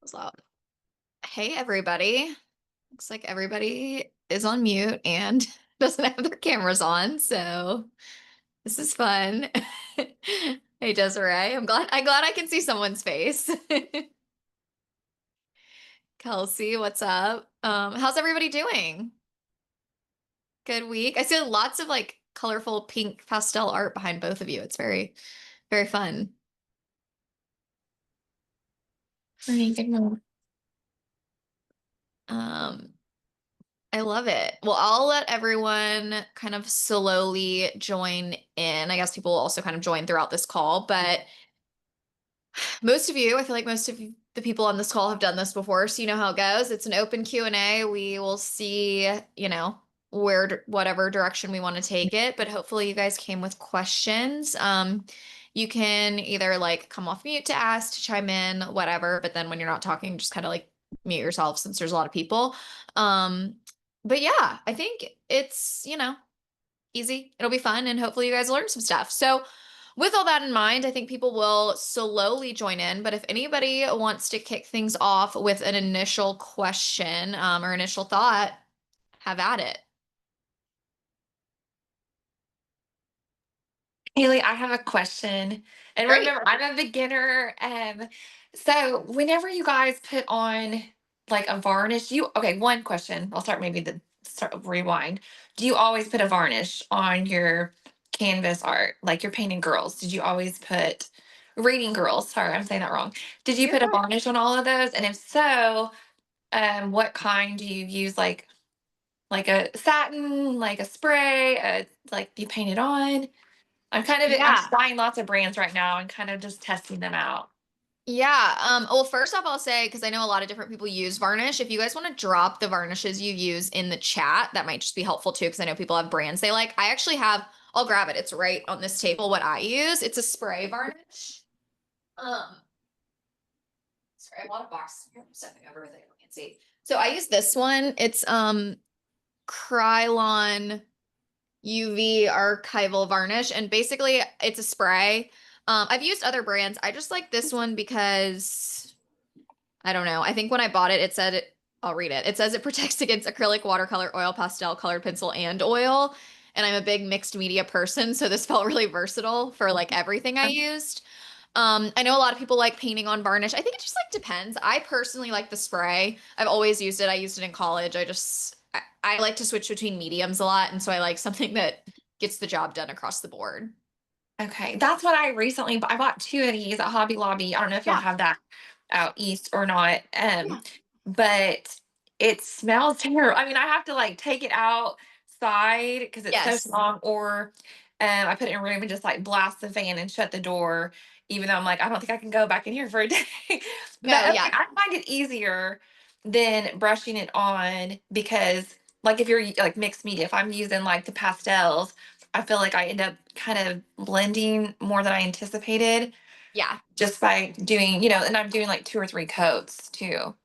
So, hey everybody. Looks like everybody is on mute and doesn't have their cameras on, so this is fun. Hey Desiree, I'm glad I can see someone's face. Kelsey, what's up? How's everybody doing? Good week. I see lots of like colorful pink pastel art behind both of you. It's very, very fun. Good morning. Um, I love it. Well, I'll let everyone kind of slowly join in. I guess people will also kind of join throughout this call, but most of you, I feel like most of the people on this call have done this before, so you know how it goes. It's an open Q&A. We will see, where whatever direction we want to take it, but hopefully you guys came with questions. You can either like come off mute to ask, to chime in, whatever, but then when you're not talking, just kind of like mute yourself since there's a lot of people. But yeah, I think it's, easy. It'll be fun and hopefully you guys learn some stuff. So with all that in mind, I think people will slowly join in, but if anybody wants to kick things off with an initial question, or initial thought, have at it. Haley, I have a question. And Great. remember, I'm a beginner. So whenever you guys put on like a varnish, okay, one question. I'll start maybe the start rewind. Do you always put a varnish on your canvas art? Like you're painting girls. Did you always put reading girls? Sorry, I'm saying that wrong. Did you You're put a fine. varnish on all of those? And if so, what kind do you use? Like a satin, like a spray, like you paint it on? I'm Yeah. trying lots of brands right now and kind of just testing them out. Yeah. Well, first off, I'll say, because I know a lot of different people use varnish, if you guys want to drop the varnishes you use in the chat, that might just be helpful too, because I know people have brands they like. I actually have, I'll grab it. It's right on this table, what I use. It's a spray varnish. Um, Sorry, I have a lot of boxes here. I'm stepping over everything. I can't see. So I use this one. It's Krylon UV archival varnish, and basically it's a spray. I've used other brands. I just like this one because I don't know. I think when I bought it, it said it, I'll read it. It says it protects against acrylic, watercolor, oil, pastel, colored pencil, and oil. And I'm a big mixed media person, so this felt really versatile for like everything I used. I know a lot of people like painting on varnish. I think it just like depends. I personally like the spray. I've always used it. I used it in college. I like to switch between mediums a lot, and so I like something that gets the job done across the board. Okay, that's what I bought two of these at Hobby Lobby. I don't know if y'all Yeah. have that out east or not. Yeah. But it smells terrible. I mean, I have to like take it outside because it's so Yes. strong, or I put it in a room and just like blast the fan and shut the door, even though I'm like, I don't think I can go back in here for a day. But No, okay, yeah. I find it easier than brushing it on because like if you're like mixed media, if I'm using like the pastels, I feel like I end up kind of blending more than I anticipated Yeah. just by doing, and I'm doing like two or three coats too.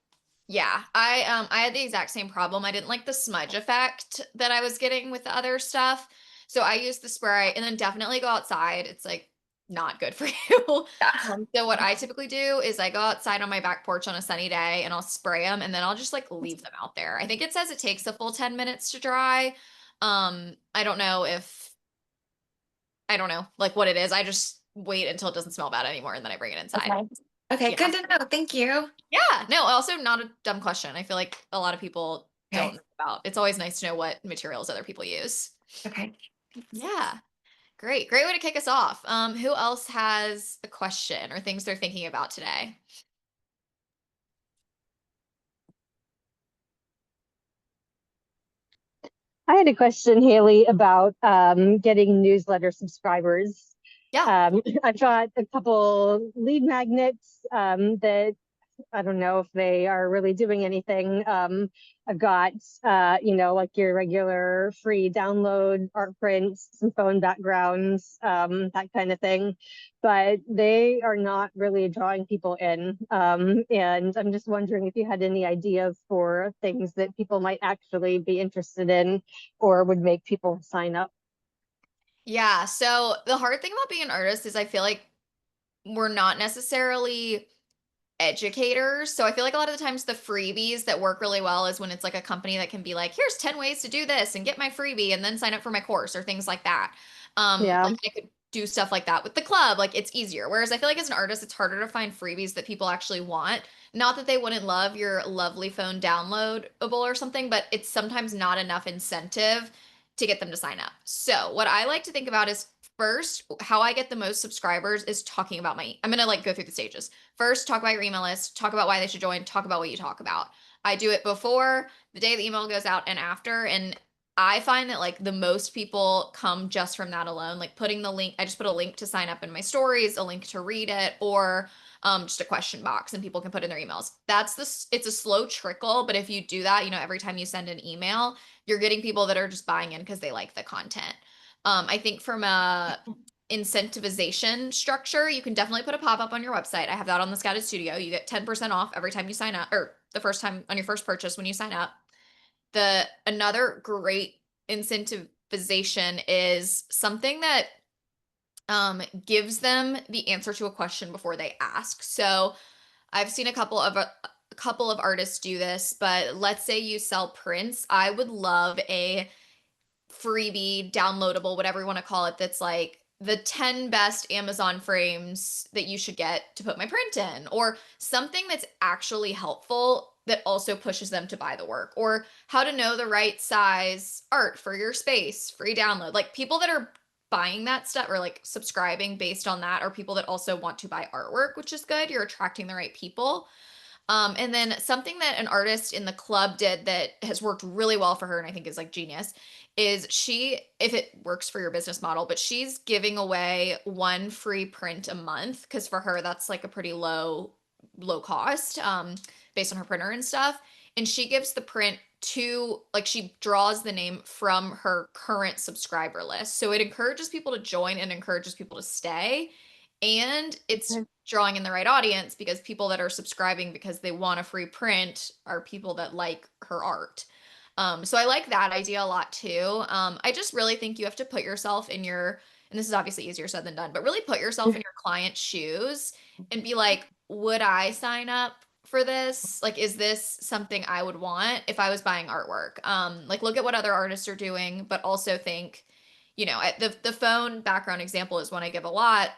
Yeah, I had the exact same problem. I didn't like the smudge effect that I was getting with the other stuff. So I used the spray and then definitely go outside. It's like not good for you. Yeah. So what I typically do is I go outside on my back porch on a sunny day and I'll spray them and then I'll just like leave them out there. I think it says it takes a full 10 minutes to dry. I don't know if I don't know like what it is. I just wait until it doesn't smell bad anymore and then I bring it inside. Okay. Okay, Yeah. good to know. Thank you. Yeah, no, also not a dumb question. I feel like a lot of people don't Okay. know about. It's always nice to know what materials other people use. Okay. Yeah, great. Great way to kick us off. Who else has a question or things they're thinking about today? I had a question, Haley, about getting newsletter subscribers. Yeah. I've got a couple lead magnets that I don't know if they are really doing anything. I've got, like your regular free download art prints, some phone backgrounds, that kind of thing. But they are not really drawing people in. And I'm just wondering if you had any ideas for things that people might actually be interested in or would make people sign up. Yeah. So the hard thing about being an artist is I feel like we're not necessarily educators. So I feel like a lot of the times the freebies that work really well is when it's like a company that can be like, here's 10 ways to do this and get my freebie and then sign up for my course or things like that. Yeah. Like I could do stuff like that with the club, like it's easier. Whereas I feel like as an artist, it's harder to find freebies that people actually want. Not that they wouldn't love your lovely phone downloadable or something, but it's sometimes not enough incentive to get them to sign up. So what I like to think about is first, how I get the most subscribers is talking about I'm gonna like go through the stages. First, talk about your email list, talk about why they should join, talk about what you talk about. I do it before, the day the email goes out, and after. And I find that like the most people come just from that alone. Like putting the link, I just put a link to sign up in my stories, a link to read it, or just a question box, and people can put in their emails. It's a slow trickle, but if you do that, every time you send an email, you're getting people that are just buying in because they like the content. I think from a incentivization structure, you can definitely put a pop-up on your website. I have that on the Scouted Studio. You get 10% off every time you sign up, or the first time on your first purchase when you sign up. Another great incentivization is something that gives them the answer to a question before they ask. So I've seen a couple of artists do this, but let's say you sell prints. I would love a freebie, downloadable, whatever you want to call it, that's like the 10 best Amazon frames that you should get to put my print in, or something that's actually helpful that also pushes them to buy the work, or how to know the right size art for your space, free download. Like people that are buying that stuff or like subscribing based on that are people that also want to buy artwork, which is good. You're attracting the right people. And then something that an artist in the club did that has worked really well for her, and I think is like genius, is if it works for your business model, but she's giving away one free print a month because for her that's like a pretty low cost, based on her printer and stuff. And she gives the print to like she draws the name from her current subscriber list. So it encourages people to join and encourages people to stay. And it's Okay. drawing in the right audience because people that are subscribing because they want a free print are people that like her art. So I like that idea a lot too. I just really think you have to put yourself and this is obviously easier said than done, but really put yourself in your client's shoes and be like, would I sign up for this? Like, is this something I would want if I was buying artwork? Like look at what other artists are doing, but also think, the phone background example is one I give a lot.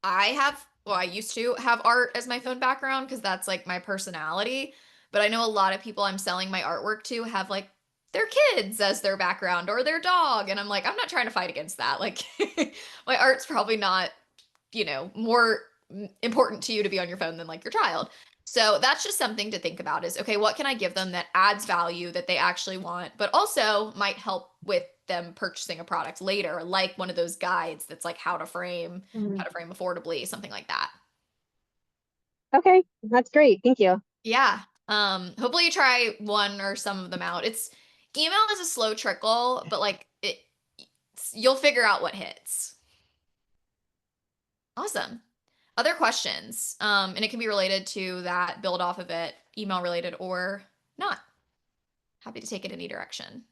I used to have art as my phone background because that's like my personality. But I know a lot of people I'm selling my artwork to have like their kids as their background or their dog. And I'm like, I'm not trying to fight against that. Like, my art's probably not, more important to you to be on your phone than like your child. So that's just something to think about is, okay, what can I give them that adds value that they actually want, but also might help with them purchasing a product later, like one of those guides that's like how Mhm. to frame affordably, something like that. Okay, that's great. Thank you. Yeah. Hopefully you try one or some of them out. Email is a slow trickle, but like you'll figure out what hits. Awesome. Other questions. And it can be related to that, build off of it, email related or not. Happy to take it any direction.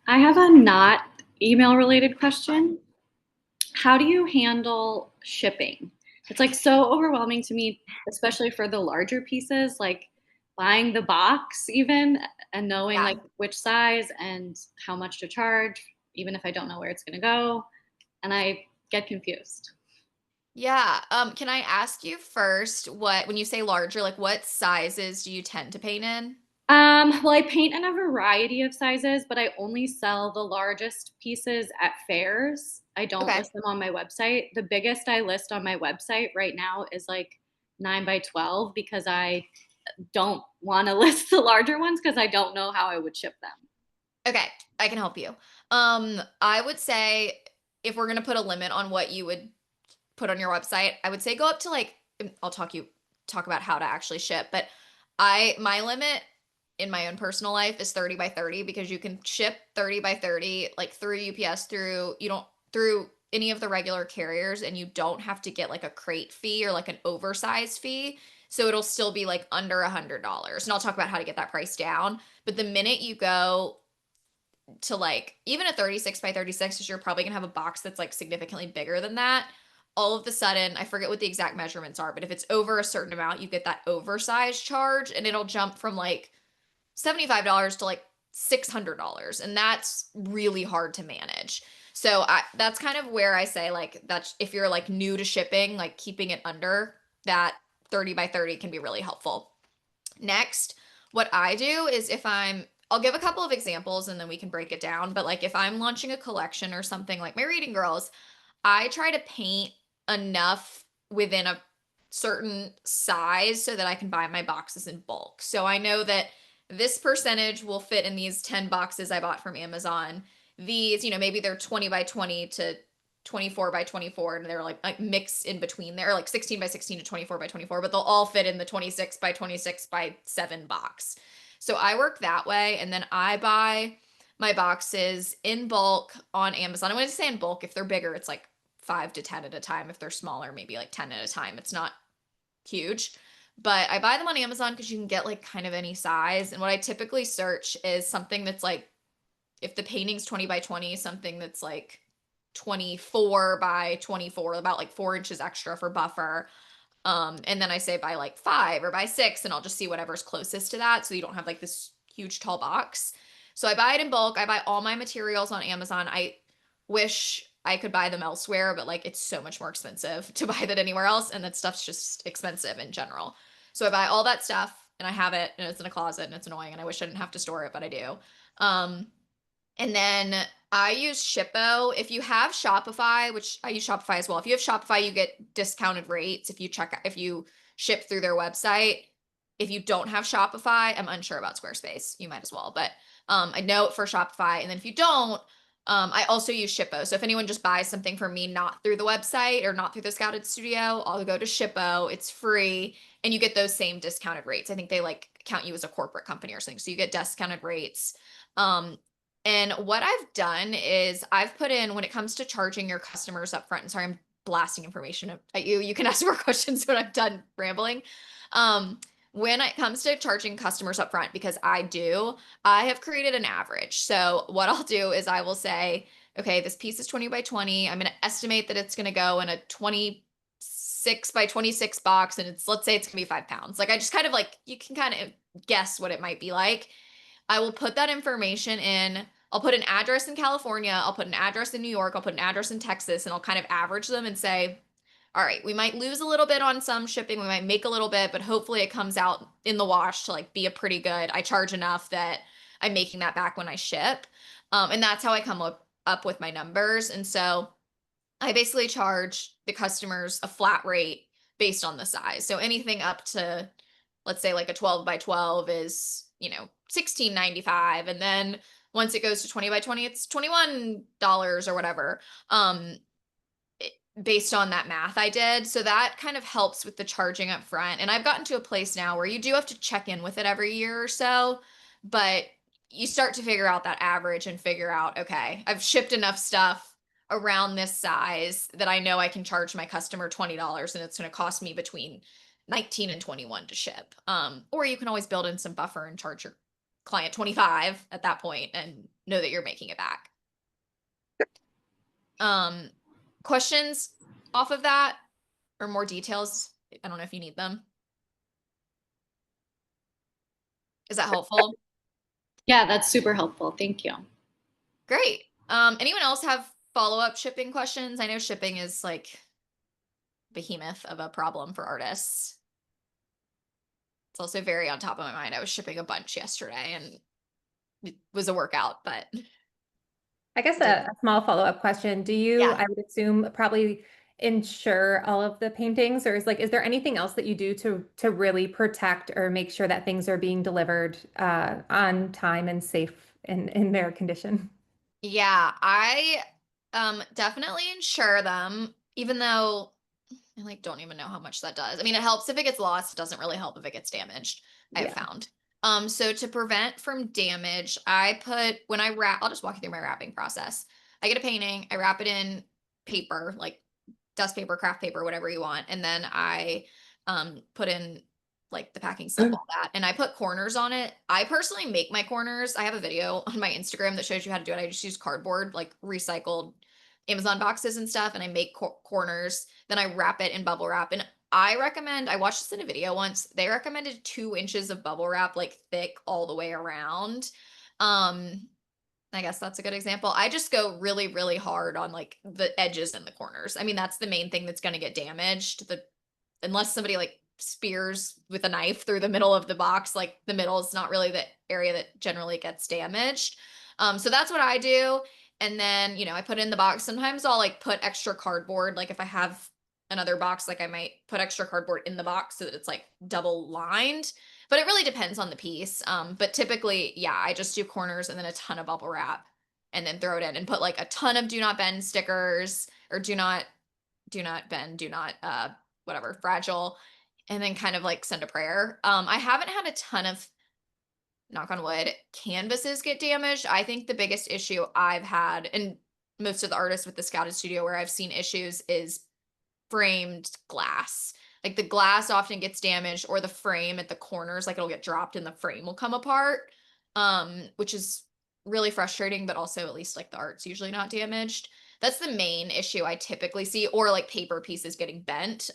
I have a not email related question. How do you handle shipping? It's like so overwhelming to me, especially for the larger pieces, like buying the box even and knowing Yeah. like which size and how much to charge, even if I don't know where it's going to go. And I get confused. Yeah. Can I ask you first when you say larger, like what sizes do you tend to paint in? Well, I paint in a variety of sizes, but I only sell the largest pieces at fairs. I don't Okay. list them on my website. The biggest I list on my website right now is like 9 by 12 because I don't want to list the larger ones because I don't know how I would ship them. Okay, I can help you. I would say if we're gonna put a limit on what you would put on your website, I would say go up to like I'll talk about how to actually ship, but my limit in my own personal life is 30 by 30 because you can ship 30 by 30 like through UPS through any of the regular carriers, and you don't have to get like a crate fee or like an oversized fee. So it'll still be like under $100. And I'll talk about how to get that price down. But the minute you go to like even a 36 by 36, because you're probably gonna have a box that's like significantly bigger than that. all of the sudden, I forget what the exact measurements are, but if it's over a certain amount, you get that oversized charge, and it'll jump from like $75 to like $600. And that's really hard to manage. So that's kind of where I say, like, that's if you're like new to shipping, like keeping it under that 30 by 30 can be really helpful. Next, what I do is I'll give a couple of examples and then we can break it down. But like if I'm launching a collection or something like my Reading Girls, I try to paint enough within a certain size so that I can buy my boxes in bulk. So I know that this percentage will fit in these 10 boxes I bought from Amazon. These, maybe they're 20 by 20 to 24 by 24, and they're like mixed in between there, like 16 by 16 to 24 by 24, but they'll all fit in the 26 by 26 by 7 box. So I work that way, and then I buy my boxes in bulk on Amazon. I want to say in bulk. If they're bigger, it's like 5 to 10 at a time. If they're smaller, maybe like 10 at a time. It's not huge, but I buy them on Amazon because you can get like kind of any size. And what I typically search is something that's like, if the painting's 20 by 20, something that's like 24 by 24, about like 4 inches extra for buffer. And then I say by like 5 or by 6, and I'll just see whatever's closest to that. So you don't have like this huge tall box. So I buy it in bulk. I buy all my materials on Amazon. I wish I could buy them elsewhere, but like it's so much more expensive to buy that anywhere else. And that stuff's just expensive in general. So I buy all that stuff and I have it and it's in a closet and it's annoying and I wish I didn't have to store it, but I do. And then I use Shippo. If you have Shopify, which I use Shopify as well. If you have Shopify, you get discounted rates if you ship through their website. If you don't have Shopify, I'm unsure about Squarespace. You might as well, but I know it for Shopify. And then if you don't, I also use Shippo. So if anyone just buys something from me, not through the website or not through the Scouted Studio, I'll go to Shippo. It's free and you get those same discounted rates. I think they like count you as a corporate company or something. So you get discounted rates. And what I've done is I've put in, when it comes to charging your customers up front, and sorry, I'm blasting information at you. You can ask more questions when I'm done rambling. When it comes to charging customers up front, because I have created an average. So what I'll do is I will say, okay, this piece is 20 by 20. I'm going to estimate that it's going to go in a 26 by 26 box. And let's say it's going to be 5 pounds. Like I just kind of like, you can kind of guess what it might be like. I will put that information in. I'll put an address in California. I'll put an address in New York. I'll put an address in Texas, and I'll kind of average them and say, all right, we might lose a little bit on some shipping. We might make a little bit, but hopefully it comes out in the wash to like be a pretty good. I charge enough that I'm making that back when I ship. And that's how I come up with my numbers. And so I basically charge the customers a flat rate based on the size. So anything up to, let's say like a 12 by 12 is, $16.95. And then once it goes to 20 by 20, it's $21 or whatever. Based on that math I did. So that kind of helps with the charging up front. And I've gotten to a place now where you do have to check in with it every year or so, but you start to figure out that average and figure out, okay, I've shipped enough stuff around this size that I know I can charge my customer $20 and it's going to cost me between 19 and 21 to ship. Or you can always build in some buffer and charge your client 25 at that point and know that you're making it back. Questions off of that or more details? I don't know if you need them. Is that helpful? Yeah, that's super helpful. Thank you. Great. Anyone else have follow-up shipping questions? I know shipping is like behemoth of a problem for artists. It's also very on top of my mind. I was shipping a bunch yesterday and it was a workout, but I guess a small follow-up question. Do you, Yeah. I would assume, probably insure all of the paintings, or is there anything else that you do to really protect or make sure that things are being delivered on time and safe in their condition? Yeah, I definitely insure them, even though I like don't even know how much that does. I mean, it helps if it gets lost, it doesn't really help if it gets damaged, I've Yeah. found. So to prevent from damage, when I wrap, I'll just walk you through my wrapping process. I get a painting, I wrap it in paper, like dust paper, craft paper, whatever you want, and then I put in like the packing slip, all that, and I put corners on it. I personally make my corners. I have a video on my Instagram that shows you how to do it. I just use cardboard, like recycled Amazon boxes and stuff, and I make corners, then I wrap it in bubble wrap. And I watched this in a video once. They recommended 2 inches of bubble wrap, like thick all the way around. I guess that's a good example. I just go really, really hard on like the edges and the corners. I mean, that's the main thing that's going to get damaged. Unless somebody like spears with a knife through the middle of the box, like the middle is not really the area that generally gets damaged. So that's what I do. And then, I put it in the box. Sometimes I'll like put extra cardboard. Like if I have another box, like I might put extra cardboard in the box so that it's like double lined. But it really depends on the piece. But typically, yeah, I just do corners and then a ton of bubble wrap and then throw it in and put like a ton of do not bend stickers or do not bend, do not whatever, fragile, and then kind of like send a prayer. I haven't had a ton of, knock on wood, canvases get damaged. I think the biggest issue I've had, and most of the artists with the Scouted Studio where I've seen issues, is framed glass. Like the glass often gets damaged, or the frame at the corners, like it'll get dropped and the frame will come apart, which is really frustrating, but also at least like the art's usually not damaged. That's the main issue I typically see, or like paper pieces getting bent.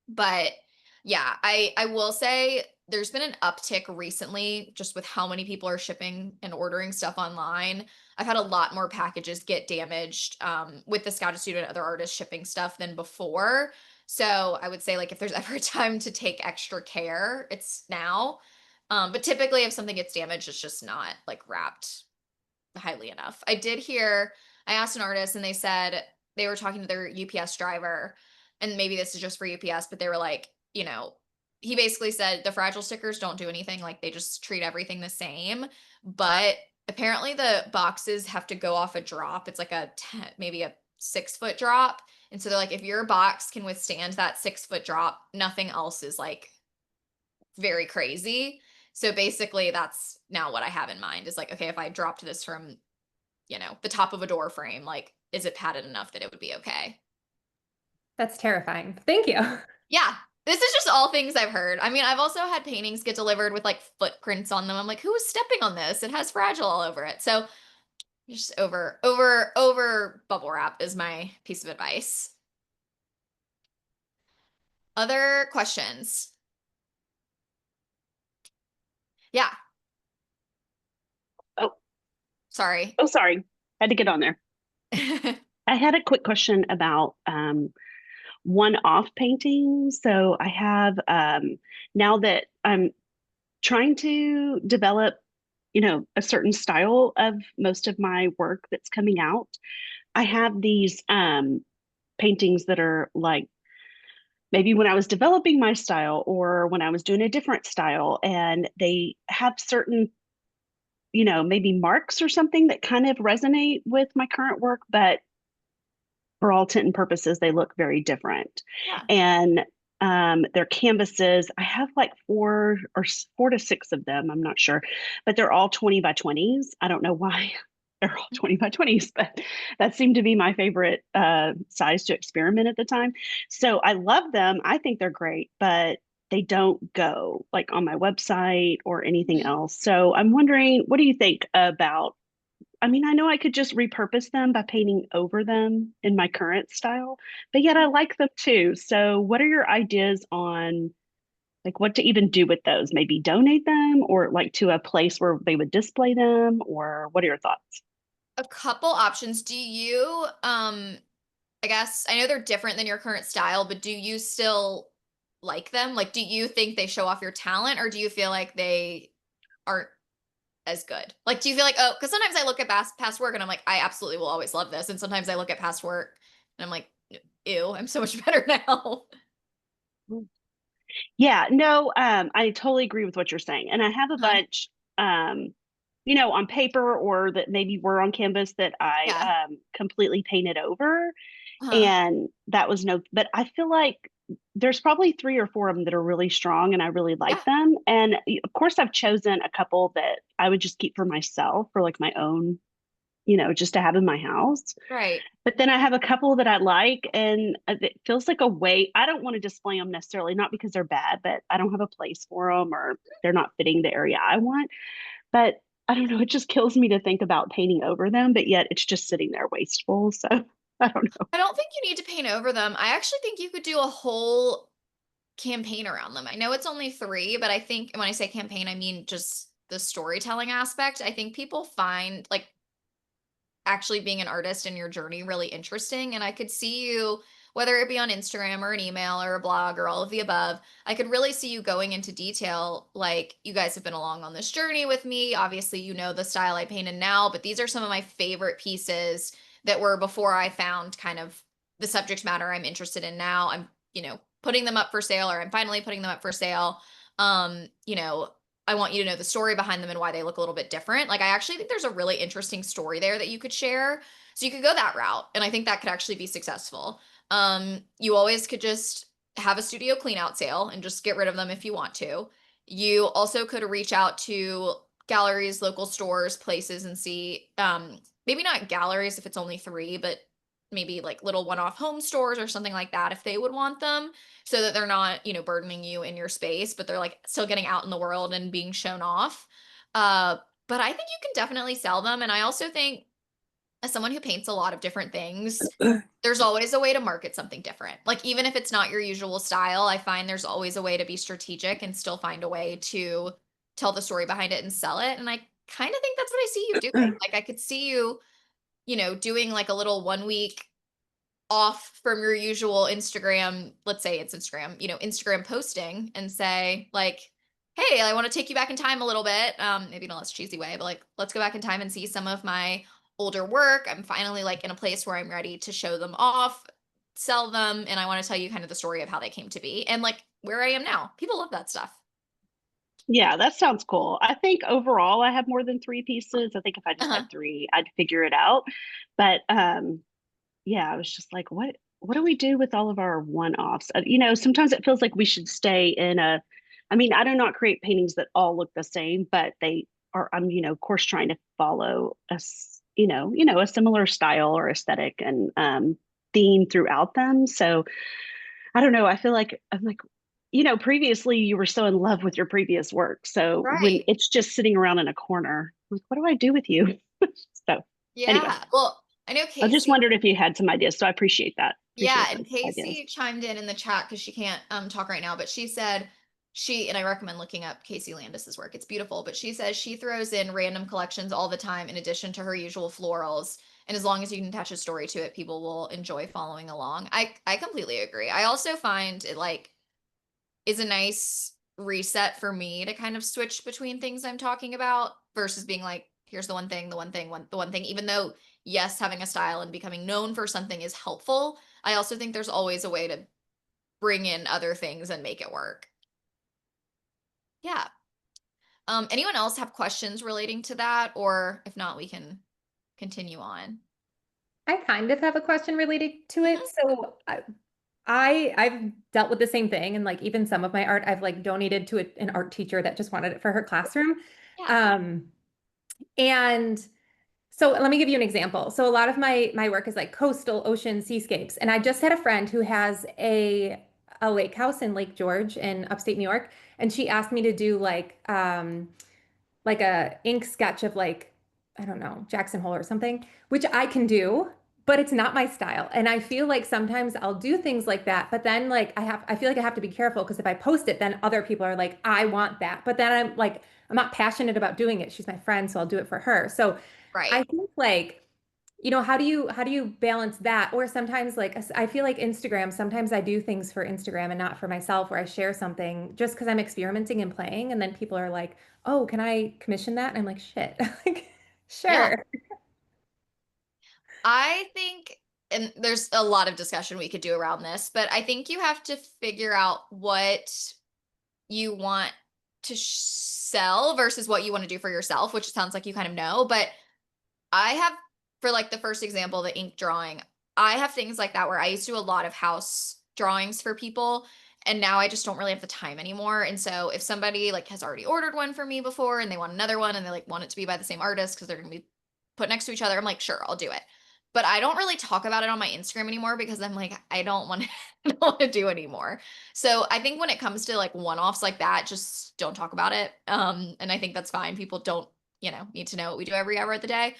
But yeah, I will say there's been an uptick recently just with how many people are shipping and ordering stuff online. I've had a lot more packages get damaged with the Scouted Studio and other artists shipping stuff than before. So I would say like if there's ever a time to take extra care, it's now. But typically if something gets damaged, it's just not like wrapped highly enough. I asked an artist and they said they were talking to their UPS driver, and maybe this is just for UPS, but they were like, he basically said the fragile stickers don't do anything. Like they just treat everything the same. But apparently the boxes have to go off a drop. It's like maybe a 6-foot drop. And so they're like, if your box can withstand that 6-foot drop, nothing else is like very crazy. So basically that's now what I have in mind is like, okay, if I dropped this from, the top of a door frame, like, is it padded enough that it would be okay? That's terrifying. Thank you. Yeah. This is just all things I've heard. I mean, I've also had paintings get delivered with like footprints on them. I'm like, who is stepping on this? It has fragile all over it. So just over bubble wrap is my piece of advice. Other questions? Yeah. Oh, Sorry. oh, sorry. Had to get on there. I had a quick question about one-off paintings. So I have now that I'm trying to develop, a certain style of most of my work that's coming out. I have these paintings that are like maybe when I was developing my style or when I was doing a different style, and they have certain, maybe marks or something that kind of resonate with my current work, but for all intent and purposes, they look very different. Yeah. And they're canvases. I have like 4 to 6 of them. I'm not sure, but they're all 20 by 20s. I don't know why they're all 20 by 20s, but that seemed to be my favorite size to experiment at the time. So I love them. I think they're great, but they don't go like on my website or anything else. So I'm wondering, what do you think about, I mean, I know I could just repurpose them by painting over them in my current style, but yet I like them too. So what are your ideas on like what to even do with those? Maybe donate them or like to a place where they would display them, or what are your thoughts? A couple options. Do you, I guess I know they're different than your current style, but do you still like them? Like, do you think they show off your talent, or do you feel like they aren't as good? Like, do you feel like, oh, because sometimes I look at past work and I'm like, I absolutely will always love this. And sometimes I look at past work and I'm like, ew, I'm so much better now. Yeah, no, I totally agree with what you're saying. And I have a bunch, on paper or that maybe were on canvas that Yeah. I completely painted over. Uh-huh. And that was but I feel like there's probably 3 or 4 of them that are really strong and I really like them. And of course, I've chosen a couple that I would just keep for myself for like my own, just to have in my house. Right. But then I have a couple that I like, and it feels like a way. I don't want to display them necessarily, not because they're bad, but I don't have a place for them or they're not fitting the area I want. But I don't know, it just kills me to think about painting over them, but yet it's just sitting there wasteful. So I don't know. I don't think you need to paint over them. I actually think you could do a whole campaign around them. I know it's only 3, but I think when I say campaign, I mean just the storytelling aspect. I think people find like actually being an artist in your journey really interesting. And I could see you, whether it be on Instagram or an email or a blog or all of the above, I could really see you going into detail. Like, you guys have been along on this journey with me. Obviously, you know the style I painted now, but these are some of my favorite pieces that were before I found kind of the subject matter I'm interested in now. I'm, putting them up for sale, or I'm finally putting them up for sale. You know, I want you to know the story behind them and why they look a little bit different. Like, I actually think there's a really interesting story there that you could share. So you could go that route. And I think that could actually be successful. You always could just have a studio clean out sale and just get rid of them if you want to. You also could reach out to galleries, local stores, places, and see, maybe not galleries if it's only 3, but maybe like little one-off home stores or something like that if they would want them, so that they're not, burdening you in your space, but they're like still getting out in the world and being shown off. But I think you can definitely sell them. And I also think, as someone who paints a lot of different things, there's always a way to market something different. Like, even if it's not your usual style, I find there's always a way to be strategic and still find a way to tell the story behind it and sell it. And I kind of think that's what I see you doing. Like, I could see you, doing like a little 1 week off from your usual Instagram, let's say it's Instagram, Instagram posting, and say like, hey, I want to take you back in time a little bit. Maybe in a less cheesy way, but like, let's go back in time and see some of my older work. I'm finally like in a place where I'm ready to show them off, sell them. And I want to tell you kind of the story of how they came to be and like where I am now. People love that stuff. Yeah, that sounds cool. I think overall I have more than 3 pieces. I think if I just Uh-huh. had 3, I'd figure it out. But yeah, I was just like, what do we do with all of our one-offs? Sometimes it feels like we should stay in a, I mean, I do not create paintings that all look the same, but they are, I'm, of course, trying to follow a similar style or aesthetic and theme throughout them. So I don't know. I feel like I'm like, previously you were so in love with your previous work. So when Right. it's just sitting around in a corner, like, what do I do with you? So anyway, Yeah. Well, I know I just Casey. wondered if you had some ideas. So I appreciate that. Yeah, Appreciate and those ideas. Casey chimed in the chat because she can't talk right now, but she said and I recommend looking up Casey Landis's work. It's beautiful, but she says she throws in random collections all the time in addition to her usual florals. And as long as you can attach a story to it, people will enjoy following along. I completely agree. I also find it like is a nice reset for me to kind of switch between things I'm talking about versus being like, here's the one thing, the one thing, the one thing. Even though, yes, having a style and becoming known for something is helpful, I also think there's always a way to bring in other things and make it work. Yeah. Anyone else have questions relating to that? Or if not, we can continue on. I kind of have a question related to it. Mhm. So I've dealt with the same thing, and like even some of my art I've like donated to an art teacher that just wanted it for her classroom. Yeah. And so let me give you an example. So a lot of my work is like coastal, ocean, seascapes, and I just had a friend who has a lake house in Lake George in upstate New York, and she asked me to do like a ink sketch of like, I don't know, Jackson Hole or something, which I can do, but it's not my style. And I feel like sometimes I'll do things like that, but then like I feel like I have to be careful because if I post it, then other people are like, I want that. But then I'm like, I'm not passionate about doing it. She's my friend, so I'll do it for her. So Right. I think like, how do you balance that? Or sometimes like I feel like Instagram, sometimes I do things for Instagram and not for myself, where I share something just because I'm experimenting and playing, and then people are like, "Oh, can I commission that?" And I'm like, "Shit." Like, Yeah. sure. I think, and there's a lot of discussion we could do around this, but I think you have to figure out what you want to sell versus what you want to do for yourself, which sounds like you kind of know. But I have, for like the first example, the ink drawing, I have things like that where I used to do a lot of house drawings for people. And now I just don't really have the time anymore. And so if somebody like has already ordered one for me before and they want another one and they like want it to be by the same artist because they're going to be put next to each other, I'm like, sure, I'll do it. But I don't really talk about it on my Instagram anymore because I'm like, I don't want to, I don't want to do anymore. So I think when it comes to like one-offs like that, just don't talk about it. And I think that's fine. People don't need to know what we do every hour of the day.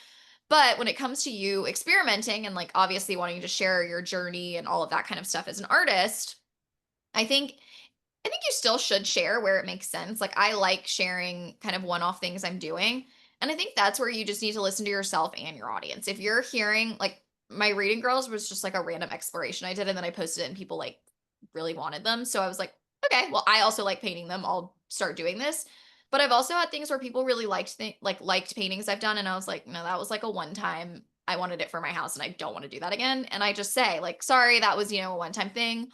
But when it comes to you experimenting and like obviously wanting to share your journey and all of that kind of stuff as an artist, I think you still should share where it makes sense. Like I like sharing kind of one-off things I'm doing. And I think that's where you just need to listen to yourself and your audience. If you're hearing like my reading girls was just like a random exploration I did and then I posted it and people like really wanted them. So I was like, okay, well I also like painting them. I'll start doing this. But I've also had things where people really liked paintings I've done and I was like, no, that was like a one time. I wanted it for my house and I don't want to do that again. And I just say like, sorry, that was, a one-time thing.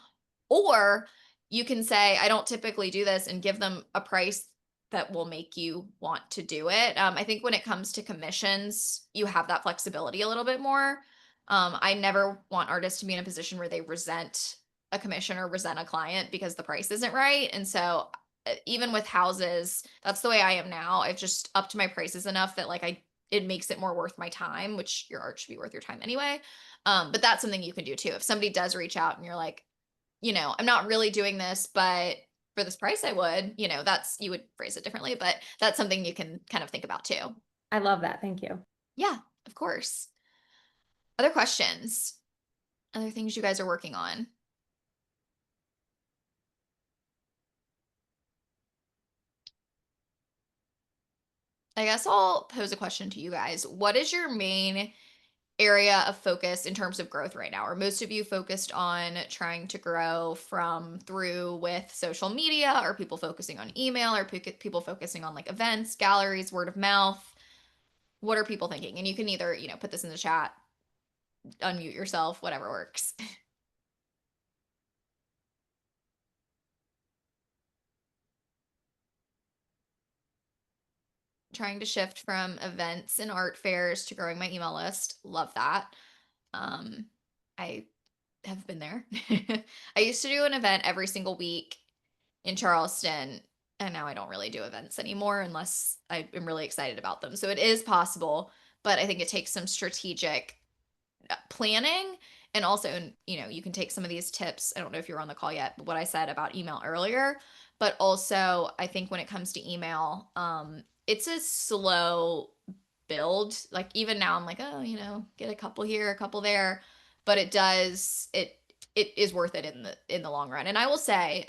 Or you can say, I don't typically do this and give them a price that will make you want to do it. I think when it comes to commissions, you have that flexibility a little bit more. I never want artists to be in a position where they resent a commission or resent a client because the price isn't right. And so even with houses, that's the way I am now. I've just upped my prices enough that like it makes it more worth my time, which your art should be worth your time anyway. But that's something you can do too. If somebody does reach out and you're like, I'm not really doing this, but for this price I would, you would phrase it differently, but that's something you can kind of think about too. I love that. Thank you. Yeah, of course. Other questions? Other things you guys are working on? I guess I'll pose a question to you guys. What is your main area of focus in terms of growth right now? Are most of you focused on trying to grow through with social media? Are people focusing on email? Are people focusing on like events, galleries, word of mouth? What are people thinking? And you can either, put this in the chat, unmute yourself, whatever works. Trying to shift from events and art fairs to growing my email list. Love that. I have been there. I used to do an event every single week in Charleston, and now I don't really do events anymore unless I am really excited about them. So it is possible, but I think it takes some strategic planning. And also, you can take some of these tips. I don't know if you were on the call yet, but what I said about email earlier, but also I think when it comes to email, it's a slow build. Like even now I'm like, oh, get a couple here, a couple there, but it is worth it in the long run. And I will say,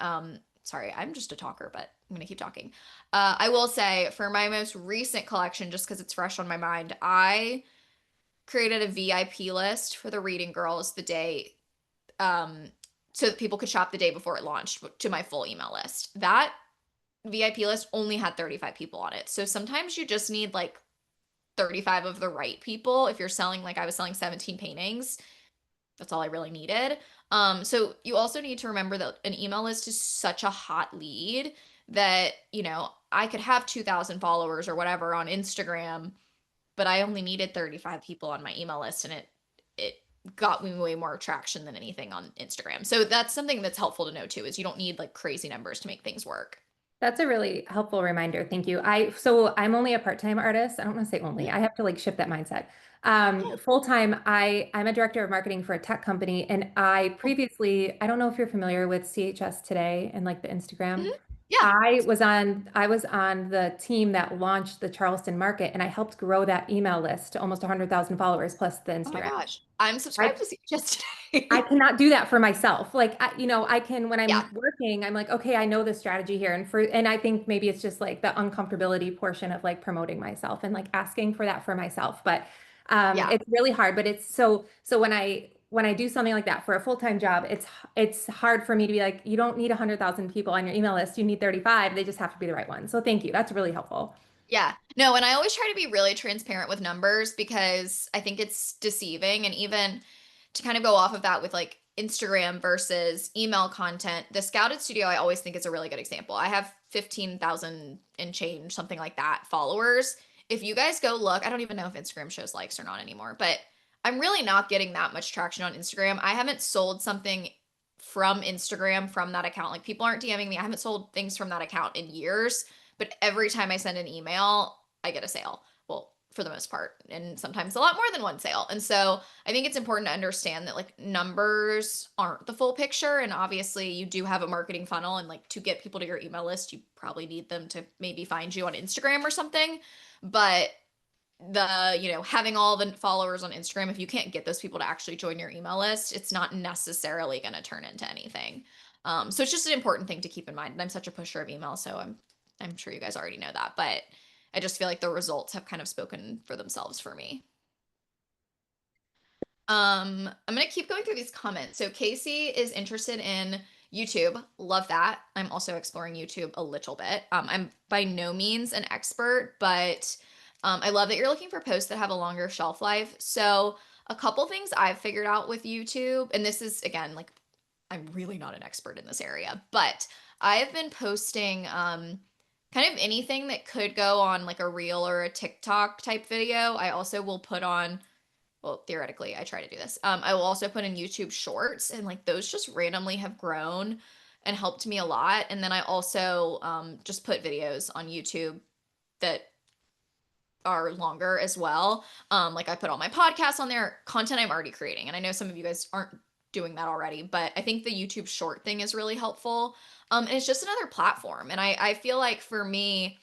sorry, I'm just a talker, but I'm gonna keep talking. I will say for my most recent collection, just because it's fresh on my mind, I created a VIP list for the reading girls the day, so that people could shop the day before it launched to my full email list. That VIP list only had 35 people on it. So sometimes you just need like 35 of the right people. If you're selling, like I was selling 17 paintings, that's all I really needed. So you also need to remember that an email list is such a hot lead that, I could have 2,000 followers or whatever on Instagram, but I only needed 35 people on my email list and it got me way more traction than anything on Instagram. So that's something that's helpful to know too, is you don't need like crazy numbers to make things work. That's a really helpful reminder. Thank you. So I'm only a part-time artist. I don't want to say only. I have to like shift that mindset. Full-time, I'm a director of marketing for a tech company, and I previously, I don't know if you're familiar with CHS Today and like the Instagram. Mhm. Yeah. I was on the team that launched the Charleston market, and I helped grow that email list to almost 100,000 followers plus the Oh my Instagram. gosh. I'm subscribed to CHS Today. I cannot do that for myself. Like, I can, when I'm Yeah. working, I'm like, okay, I know the strategy here. And I think maybe it's just like the uncomfortability portion of like promoting myself and like asking for that for myself. But Yeah. it's really hard, but it's so when I do something like that for a full-time job, it's hard for me to be like, you don't need 100,000 people on your email list. You need 35. They just have to be the right ones. So thank you. That's really helpful. Yeah. No, and I always try to be really transparent with numbers because I think it's deceiving. And even to kind of go off of that with like Instagram versus email content, the Scouted Studio, I always think is a really good example. I have 15,000 and change, something like that, followers. If you guys go look, I don't even know if Instagram shows likes or not anymore, but I'm really not getting that much traction on Instagram. I haven't sold something from Instagram from that account. Like people aren't DMing me. I haven't sold things from that account in years. But every time I send an email, I get a sale. Well, for the most part, and sometimes a lot more than one sale. And so I think it's important to understand that like numbers aren't the full picture. And obviously you do have a marketing funnel, and like to get people to your email list, you probably need them to maybe find you on Instagram or something. But having all the followers on Instagram, if you can't get those people to actually join your email list, it's not necessarily going to turn into anything. So it's just an important thing to keep in mind. And I'm such a pusher of email, so I'm sure you guys already know that, but I just feel like the results have kind of spoken for themselves for me. I'm going to keep going through these comments. So Casey is interested in YouTube. Love that. I'm also exploring YouTube a little bit. I'm by no means an expert, but I love that you're looking for posts that have a longer shelf life. So a couple things I've figured out with YouTube, and this is again, like I'm really not an expert in this area, but I have been posting kind of anything that could go on like a reel or a TikTok type video. I also will put on, well, theoretically, I try to do this. I will also put in YouTube shorts, and like those just randomly have grown and helped me a lot. And then I also just put videos on YouTube that are longer as well. Like I put all my podcasts on there, content I'm already creating. And I know some of you guys aren't doing that already, but I think the YouTube short thing is really helpful. And it's just another platform. And I feel like for me,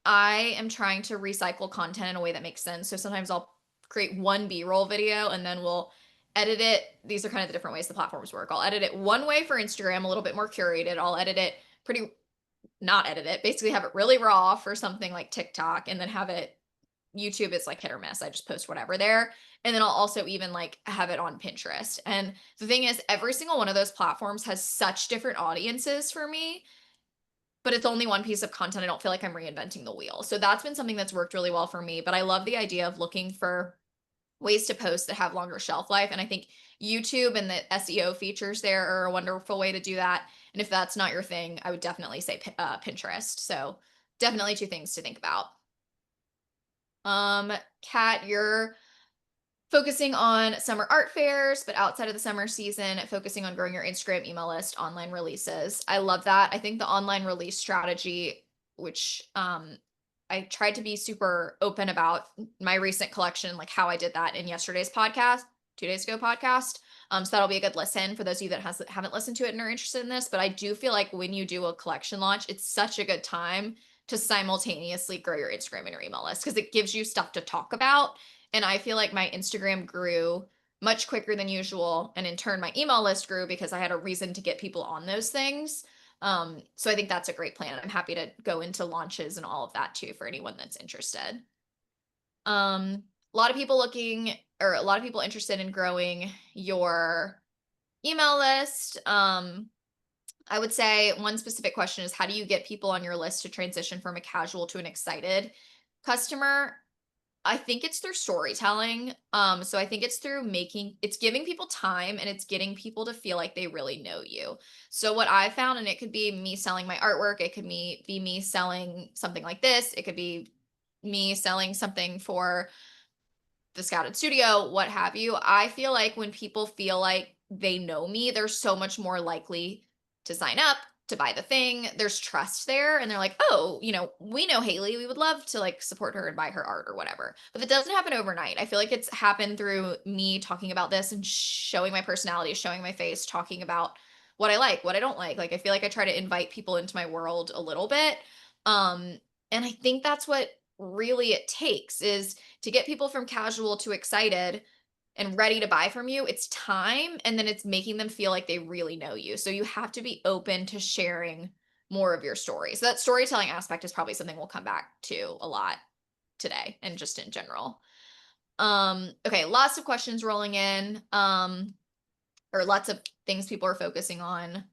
I am trying to recycle content in a way that makes sense. So sometimes I'll create one B-roll video and then we'll edit it. These are kind of the different ways the platforms work. I'll edit it one way for Instagram, a little bit more curated. I'll edit it not edit it, basically have it really raw for something like TikTok, and then have it YouTube is like hit or miss. I just post whatever there. And then I'll also even like have it on Pinterest. And the thing is, every single one of those platforms has such different audiences for me, but it's only one piece of content. I don't feel like I'm reinventing the wheel. So that's been something that's worked really well for me. But I love the idea of looking for ways to post that have longer shelf life. And I think YouTube and the SEO features there are a wonderful way to do that. And if that's not your thing, I would definitely say Pinterest. So definitely two things to think about. Kat, you're focusing on summer art fairs, but outside of the summer season, focusing on growing your Instagram email list, online releases. I love that. I think the online release strategy, which I tried to be super open about my recent collection, like how I did that in yesterday's podcast, 2 days ago podcast. So that'll be a good listen for those of you that haven't listened to it and are interested in this. But I do feel like when you do a collection launch, it's such a good time to simultaneously grow your Instagram and your email list, because it gives you stuff to talk about. And I feel like my Instagram grew much quicker than usual. And in turn, my email list grew because I had a reason to get people on those things. So I think that's a great plan. I'm happy to go into launches and all of that too for anyone that's interested. A lot of people interested in growing your email list. I would say one specific question is, how do you get people on your list to transition from a casual to an excited customer? I think it's through storytelling. So I think it's giving people time, and it's getting people to feel like they really know you. So what I found, and it could be me selling my artwork, it could be me selling something like this, it could be me selling something for the Scouted Studio, what have you. I feel like when people feel like they know me, they're so much more likely to sign up, to buy the thing. There's trust there, and they're like, oh, we know Haley, we would love to like support her and buy her art or whatever. But that doesn't happen overnight. I feel like it's happened through me talking about this and showing my personality, showing my face, talking about what I like, what I don't like. Like I feel like I try to invite people into my world a little bit. And I think that's what really it takes, is to get people from casual to excited and ready to buy from you. It's time, and then it's making them feel like they really know you. So you have to be open to sharing more of your story. So that storytelling aspect is probably something we'll come back to a lot today and just in general. Okay, lots of questions rolling in, or lots of things people are focusing on.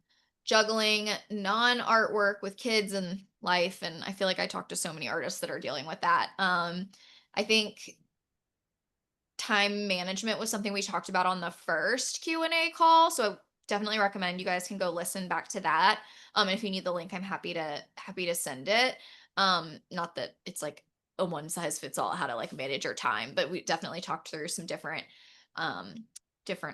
Juggling non-artwork with kids and life, and I feel like I talk to so many artists that are dealing with that. I think time management was something we talked about on the first Q&A call, so I definitely recommend you guys can go listen back to that. And if you need the link, I'm happy to send it. Not that it's like a one size fits all how to like manage your time, but we definitely talked through some different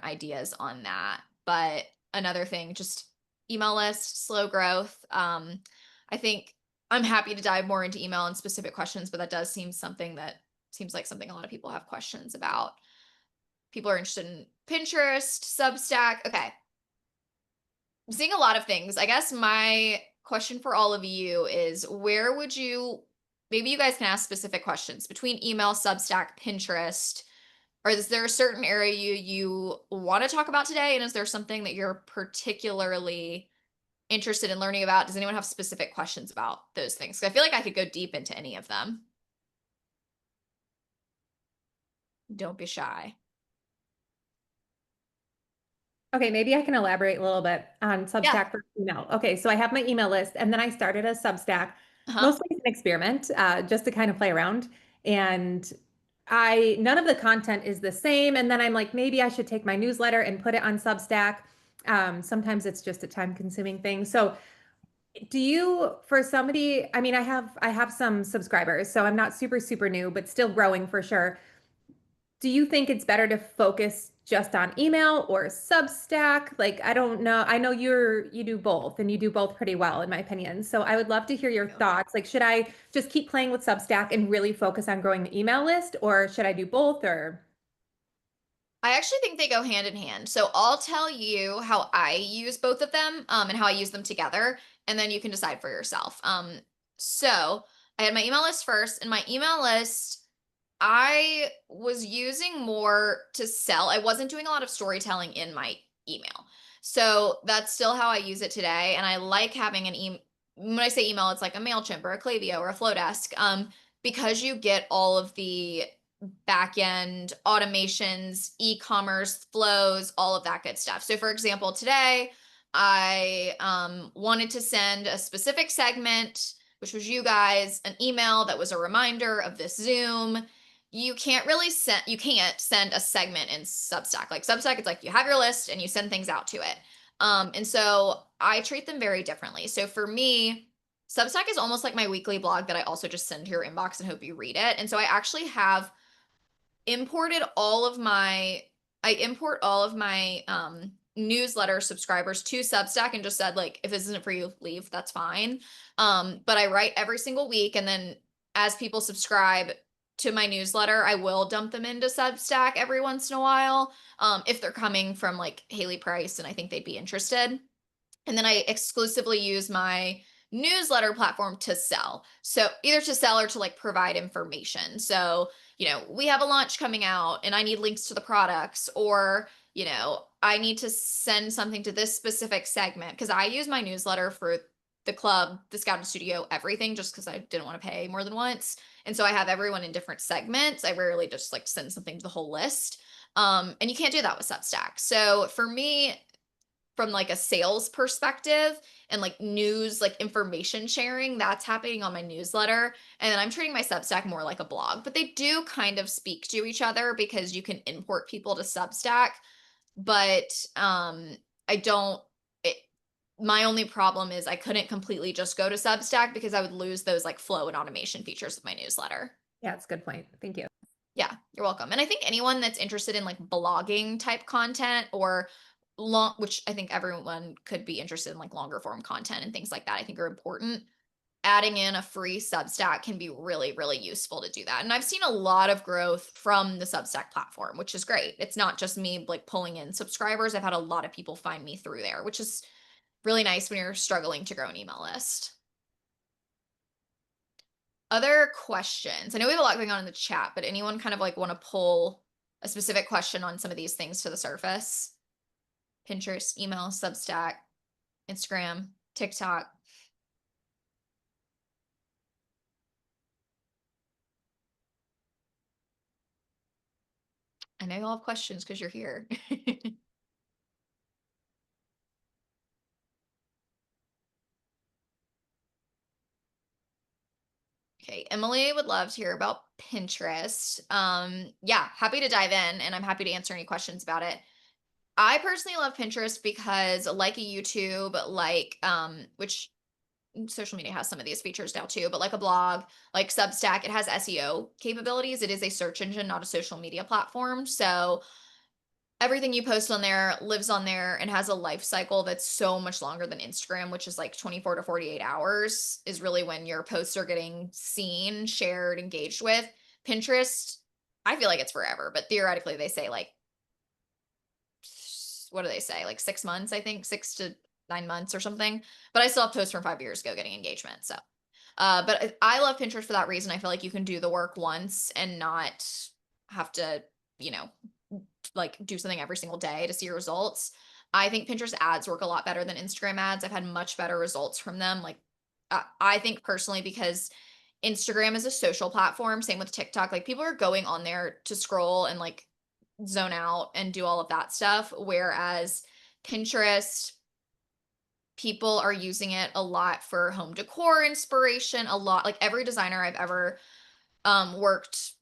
ideas on that. But another thing, just email list, slow growth. I think I'm happy to dive more into email and specific questions, but that does seem something that seems like something a lot of people have questions about. People are interested in Pinterest, Substack. Okay. I'm seeing a lot of things. I guess my question for all of you is where would you, maybe you guys can ask specific questions between email, Substack, Pinterest, or is there a certain area you want to talk about today? And is there something that you're particularly interested in learning about? Does anyone have specific questions about those things? 'Cause I feel like I could go deep into any of them. Don't be shy. Okay, maybe I can elaborate a little bit on Substack Yeah. for email. Okay, so I have my email list, and then I started a Substack, Uh-huh. mostly as an experiment, just to kind of play around. And none of the content is the same. And then I'm like, maybe I should take my newsletter and put it on Substack. Sometimes it's just a time-consuming thing. So do you, for somebody, I mean, I have some subscribers, so I'm not super new, but still growing for sure. Do you think it's better to focus just on email or Substack? Like, I don't know. I know you do both and you do both pretty well, in my opinion. So I would love to hear your thoughts. Like, should I just keep playing with Substack and really focus on growing the email list, or should I do both? Or I actually think they go hand in hand. So I'll tell you how I use both of them, and how I use them together, and then you can decide for yourself. So I had my email list first, and my email list I was using more to sell. I wasn't doing a lot of storytelling in my email. So that's still how I use it today. And I like having an email. When I say email, it's like a MailChimp or a Klaviyo or a Flowdesk, because you get all of the back end automations, e-commerce flows, all of that good stuff. So for example, today I wanted to send a specific segment, which was you guys, an email that was a reminder of this Zoom. You can't send a segment in Substack. Like Substack, it's like you have your list and you send things out to it. And so I treat them very differently. So for me, Substack is almost like my weekly blog that I also just send to your inbox and hope you read it. And so I actually have imported all of my I import all of my newsletter subscribers to Substack and just said, like, if this isn't for you, leave, that's fine. But I write every single week, and then as people subscribe to my newsletter, I will dump them into Substack every once in a while, if they're coming from like Haley Price and I think they'd be interested. And then I exclusively use my newsletter platform to sell. So either to sell or to like provide information. So, we have a launch coming out and I need links to the products, or, I need to send something to this specific segment, because I use my newsletter for the club, the scouting studio, everything, just because I didn't want to pay more than once. And so I have everyone in different segments. I rarely just like send something to the whole list. And you can't do that with Substack. So for me, from like a sales perspective and like news, like information sharing, that's happening on my newsletter. And then I'm treating my Substack more like a blog, but they do kind of speak to each other because you can import people to Substack. But I don't, it, my only problem is I couldn't completely just go to Substack because I would lose those like flow and automation features of my newsletter. yeah, it's a good point. Thank you. Yeah, you're welcome. And I think anyone that's interested in like blogging type content or long, which I think everyone could be interested in, like longer form content and things like that, I think are important. Adding in a free Substack can be really, really useful to do that. And I've seen a lot of growth from the Substack platform, which is great. It's not just me like pulling in subscribers. I've had a lot of people find me through there, which is really nice when you're struggling to grow an email list. Other questions? I know we have a lot going on in the chat, but anyone kind of like want to pull a specific question on some of these things to the surface? Pinterest, email, Substack, Instagram, TikTok. I know you'll have questions because you're here. Okay, Emily would love to hear about Pinterest. Yeah, happy to dive in, and I'm happy to answer any questions about it. I personally love Pinterest because, like a YouTube, like which social media has some of these features now too, but like a blog, like Substack, it has SEO capabilities. It is a search engine, not a social media platform. So everything you post on there lives on there and has a life cycle that's so much longer than Instagram, which is like 24 to 48 hours is really when your posts are getting seen, shared, engaged with. Pinterest, I feel like it's forever, but theoretically they say like, what do they say? Like 6 months, I think, 6 to 9 months or something. But I still have posts from 5 years ago getting engagement. So, but I love Pinterest for that reason. I feel like you can do the work once and not have to, you know, like do something every single day to see your results. I think Pinterest ads work a lot better than Instagram ads. I've had much better results from them. Like, I think personally, because Instagram is a social platform, same with TikTok. Like, people are going on there to scroll and like zone out and do all of that stuff. Whereas Pinterest, people are using it a lot for home decor inspiration, a lot. Like, every designer I've ever worked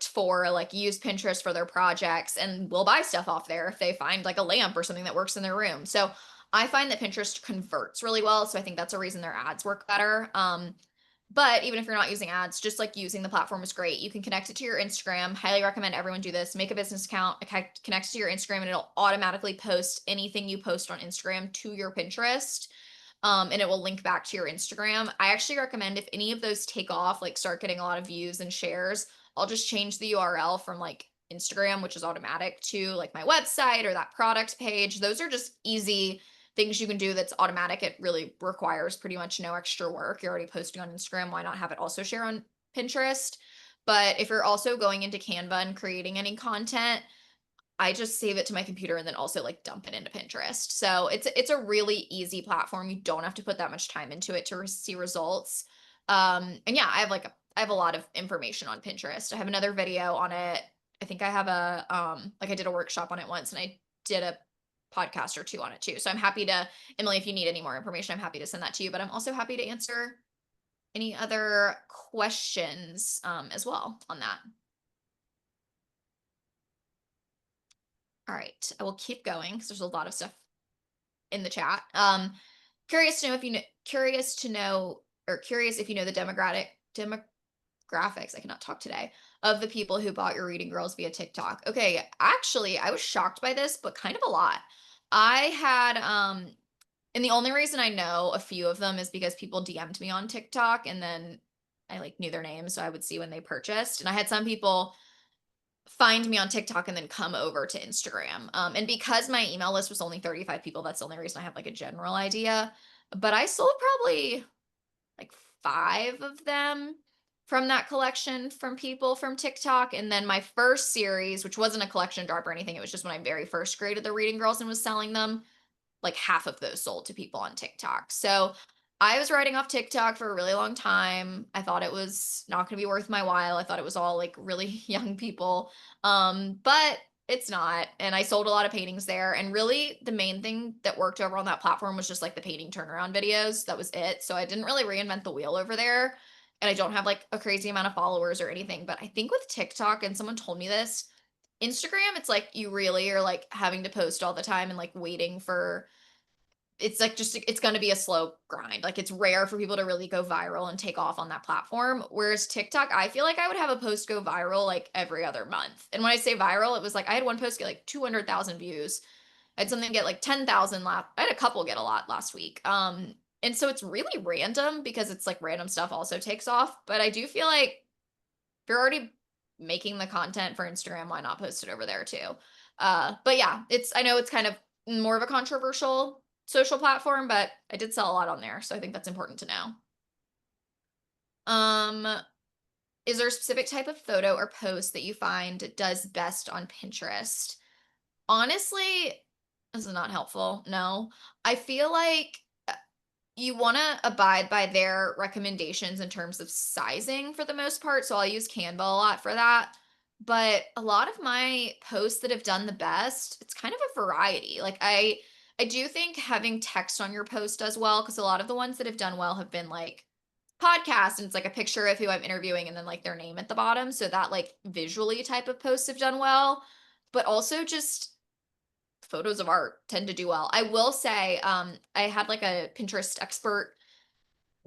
for, like, use Pinterest for their projects and will buy stuff off there if they find like a lamp or something that works in their room. So I find that Pinterest converts really well. So I think that's a reason their ads work better. But even if you're not using ads, just like using the platform is great. You can connect it to your Instagram. Highly recommend everyone do this. Make a business account, connect to your Instagram, and it'll automatically post anything you post on Instagram to your Pinterest. And it will link back to your Instagram. I actually recommend, if any of those take off, like start getting a lot of views and shares, I'll just change the URL from like Instagram, which is automatic, to like my website or that product page. Those are just easy things you can do that's automatic. It really requires pretty much no extra work. You're already posting on Instagram. Why not have it also share on Pinterest? But if you're also going into Canva and creating any content, I just save it to my computer and then also like dump it into Pinterest. So it's a really easy platform. You don't have to put that much time into it to see results. And yeah, I have a lot of information on Pinterest. I have another video on it. I think I have a like, I did a workshop on it once, and I did a podcast or two on it too. So I'm happy to, Emily, if you need any more information, I'm happy to send that to you. But I'm also happy to answer any other questions as well on that. All right, I will keep going because there's a lot of stuff in the chat. Curious to know if you know, curious if you know the demographics, I cannot talk today, of the people who bought your reading girls via TikTok. Okay, actually, I was shocked by this, but kind of a lot. I had and the only reason I know a few of them is because people DM'd me on TikTok, and then I like knew their names, so I would see when they purchased. And I had some people find me on TikTok and then come over to Instagram. And because my email list was only 35 people, that's the only reason I have like a general idea. But I sold probably like 5 of them from that collection from people from TikTok. And then my first series, which wasn't a collection drop or anything, it was just when I very first created the Reading Girls and was selling them, like half of those sold to people on TikTok. So I was writing off TikTok for a really long time. I thought it was not going to be worth my while. I thought it was all like really young people. But it's not. And I sold a lot of paintings there. And really the main thing that worked over on that platform was just like the painting turnaround videos. That was it. So I didn't really reinvent the wheel over there. And I don't have like a crazy amount of followers or anything. But I think with TikTok, and someone told me this, Instagram, it's like you really are like having to post all the time and like waiting for, it's like just, it's going to be a slow grind. Like, it's rare for people to really go viral and take off on that platform. Whereas TikTok, I feel like I would have a post go viral like every other month. And when I say viral, it was like I had one post get like 200,000 views. I had something get like 10,000 I had a couple get a lot last week. And so it's really random because it's like random stuff also takes off. But I do feel like if you're already making the content for Instagram, why not post it over there too? But yeah, I know it's kind of more of a controversial social platform, but I did sell a lot on there, so I think that's important to know. Is there a specific type of photo or post that you find does best on Pinterest? Honestly, this is not helpful. No. I feel like you want to abide by their recommendations in terms of sizing for the most part. So I'll use Canva a lot for that. But a lot of my posts that have done the best, it's kind of a variety. Like, I do think having text on your post does well, because a lot of the ones that have done well have been like podcasts, and it's like a picture of who I'm interviewing and then like their name at the bottom. So that like visually type of posts have done well. But also just photos of art tend to do well. I will say, I had like a Pinterest expert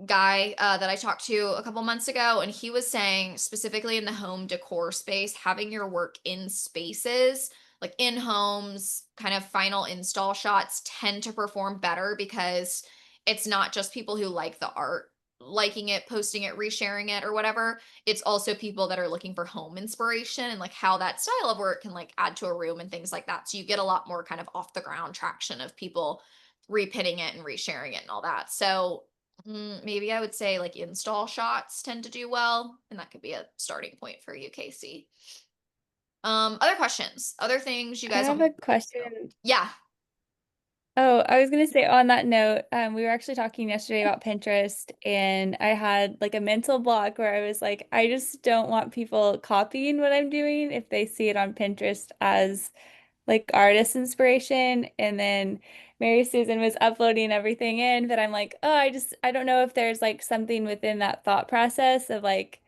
guy that I talked to a couple months ago, and he was saying specifically in the home decor space, having your work in spaces like in homes, kind of final install shots tend to perform better because it's not just people who like the art liking it, posting it, resharing it, or whatever. It's also people that are looking for home inspiration and like how that style of work can like add to a room and things like that. So you get a lot more kind of off the ground traction of people repinning it and resharing it and all that. So maybe I would say like install shots tend to do well, and that could be a starting point for you, Casey. Other questions, other things you I guys have want a question. Yeah. Oh, I was gonna say on that note, we were actually talking yesterday about Pinterest, and I had like a mental block where I was like, I just don't want people copying what I'm doing if they see it on Pinterest as like artist inspiration. And then Mary Susan was uploading everything in, but I'm like, oh, I don't know if there's like something within that thought process of like